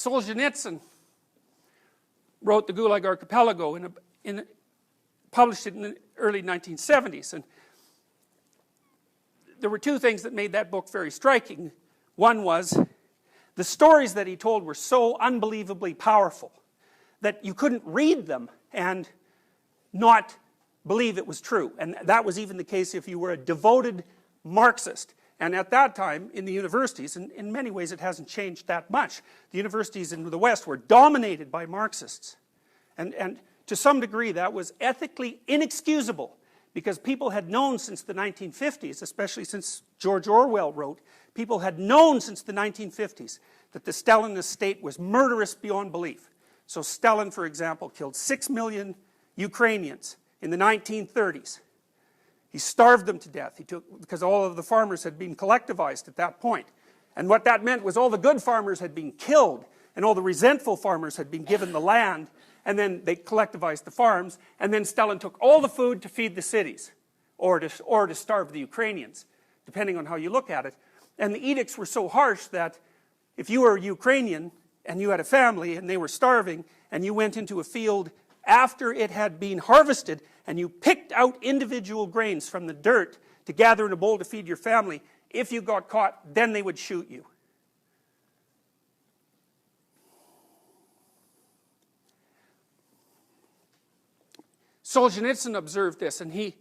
Solzhenitsyn wrote the Gulag Archipelago published it in the early 1970s, and there were two things that made that book very striking. One was the stories that he told were so unbelievably powerful that you couldn't read them and not believe it was true, and that was even the case if you were a devoted Marxist. And at that time in the universities, and in many ways it hasn't changed that much, the universities in the West were dominated by Marxists, and to some degree that was ethically inexcusable, because people had known since the 1950s, especially since George Orwell wrote, people had known since the 1950s that the Stalinist state was murderous beyond belief. So Stalin, for example, killed 6 million Ukrainians in the 1930s. He starved them to death, because all of the farmers had been collectivized at that point. And what that meant was all the good farmers had been killed, and all the resentful farmers had been given the land, and then they collectivized the farms, and then Stalin took all the food to feed the cities, or to starve the Ukrainians, depending on how you look at it. And the edicts were so harsh that if you were Ukrainian, and you had a family, and they were starving, and you went into a field after it had been harvested, and you picked out individual grains from the dirt to gather in a bowl to feed your family, if you got caught, then they would shoot you. Solzhenitsyn observed this, and he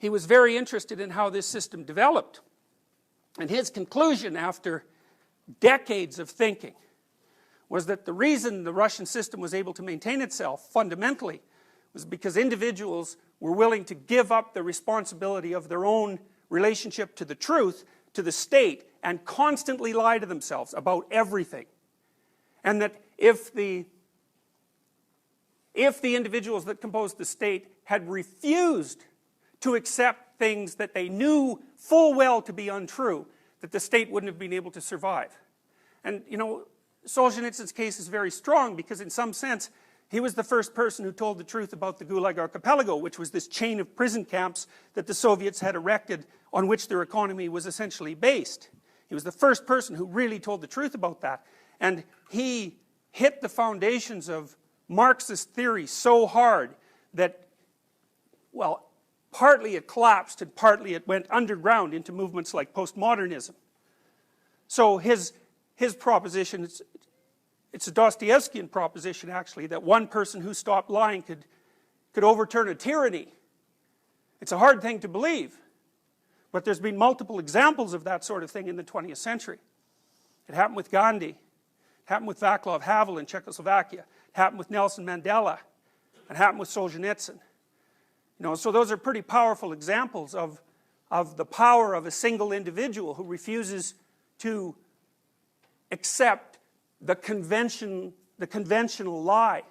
was very interested in how this system developed. And his conclusion, after decades of thinking, was that the reason the Russian system was able to maintain itself fundamentally was because individuals were willing to give up the responsibility of their own relationship to the truth, to the state, and constantly lie to themselves about everything. And that if the individuals that composed the state had refused to accept things that they knew full well to be untrue, that the state wouldn't have been able to survive. And, you know, Solzhenitsyn's case is very strong, because in some sense he was the first person who told the truth about the Gulag Archipelago, which was this chain of prison camps that the Soviets had erected, on which their economy was essentially based. He was the first person who really told the truth about that, and he hit the foundations of Marxist theory so hard that, well, partly it collapsed and partly it went underground into movements like postmodernism. So his proposition, it's a Dostoevskian proposition actually, that one person who stopped lying could overturn a tyranny. It's a hard thing to believe, but there's been multiple examples of that sort of thing in the 20th century. It happened with Gandhi, it happened with Václav Havel in Czechoslovakia, it happened with Nelson Mandela, it happened with Solzhenitsyn. You know, so those are pretty powerful examples of the power of a single individual who refuses to accept the conventional lie